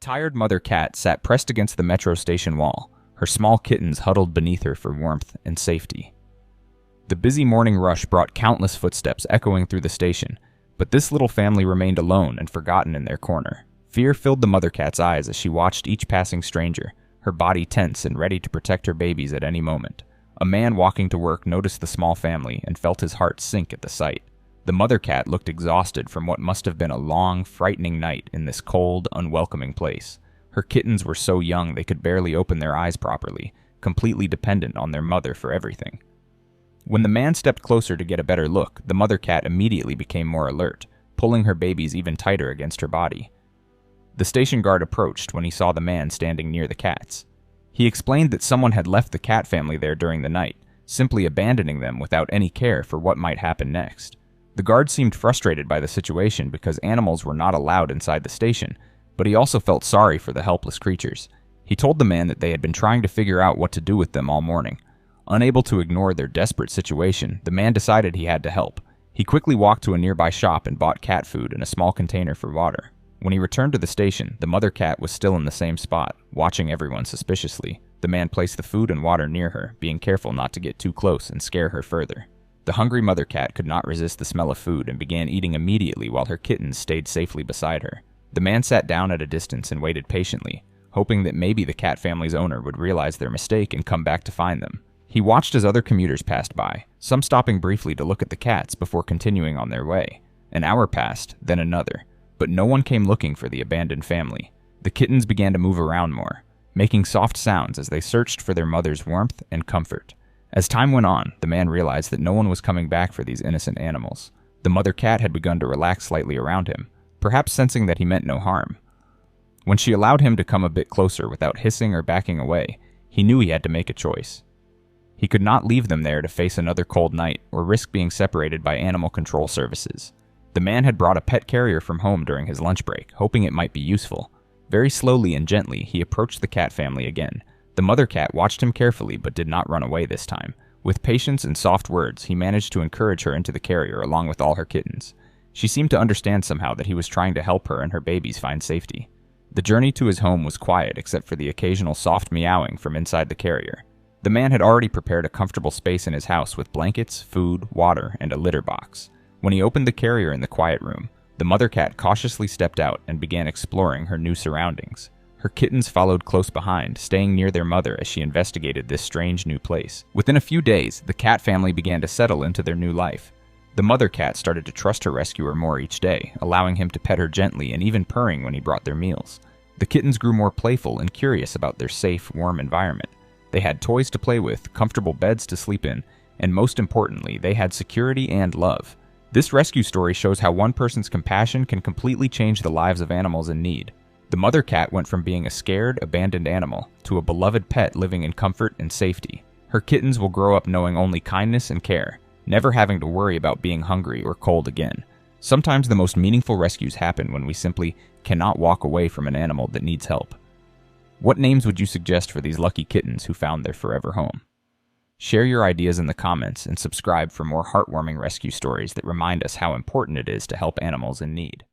tired mother cat sat pressed against the metro station wall, her small kittens huddled beneath her for warmth and safety. The busy morning rush brought countless footsteps echoing through the station, but this little family remained alone and forgotten in their corner. Fear filled the mother cat's eyes as she watched each passing stranger, her body tense and ready to protect her babies at any moment. A man walking to work noticed the small family and felt his heart sink at the sight. The mother cat looked exhausted from what must have been a long, frightening night in this cold, unwelcoming place. Her kittens were so young they could barely open their eyes properly, completely dependent on their mother for everything. When the man stepped closer to get a better look, the mother cat immediately became more alert, pulling her babies even tighter against her body. The station guard approached when he saw the man standing near the cats. He explained that someone had left the cat family there during the night, simply abandoning them without any care for what might happen next. The guard seemed frustrated by the situation because animals were not allowed inside the station, but he also felt sorry for the helpless creatures. He told the man that they had been trying to figure out what to do with them all morning. Unable to ignore their desperate situation, the man decided he had to help. He quickly walked to a nearby shop and bought cat food and a small container for water. When he returned to the station, the mother cat was still in the same spot, watching everyone suspiciously. The man placed the food and water near her, being careful not to get too close and scare her further. The hungry mother cat could not resist the smell of food and began eating immediately while her kittens stayed safely beside her. The man sat down at a distance and waited patiently, hoping that maybe the cat family's owner would realize their mistake and come back to find them. He watched as other commuters passed by, some stopping briefly to look at the cats before continuing on their way. An hour passed, then another, but no one came looking for the abandoned family. The kittens began to move around more, making soft sounds as they searched for their mother's warmth and comfort. As time went on, the man realized that no one was coming back for these innocent animals. The mother cat had begun to relax slightly around him, perhaps sensing that he meant no harm. When she allowed him to come a bit closer without hissing or backing away, he knew he had to make a choice. He could not leave them there to face another cold night or risk being separated by animal control services. The man had brought a pet carrier from home during his lunch break, hoping it might be useful. Very slowly and gently, he approached the cat family again. The mother cat watched him carefully but did not run away this time. With patience and soft words, he managed to encourage her into the carrier along with all her kittens. She seemed to understand somehow that he was trying to help her and her babies find safety. The journey to his home was quiet except for the occasional soft meowing from inside the carrier. The man had already prepared a comfortable space in his house with blankets, food, water, and a litter box. When he opened the carrier in the quiet room, the mother cat cautiously stepped out and began exploring her new surroundings. Her kittens followed close behind, staying near their mother as she investigated this strange new place. Within a few days, the cat family began to settle into their new life. The mother cat started to trust her rescuer more each day, allowing him to pet her gently and even purring when he brought their meals. The kittens grew more playful and curious about their safe, warm environment. They had toys to play with, comfortable beds to sleep in, and most importantly, they had security and love. This rescue story shows how one person's compassion can completely change the lives of animals in need. The mother cat went from being a scared, abandoned animal to a beloved pet living in comfort and safety. Her kittens will grow up knowing only kindness and care, never having to worry about being hungry or cold again. Sometimes the most meaningful rescues happen when we simply cannot walk away from an animal that needs help. What names would you suggest for these lucky kittens who found their forever home? Share your ideas in the comments and subscribe for more heartwarming rescue stories that remind us how important it is to help animals in need.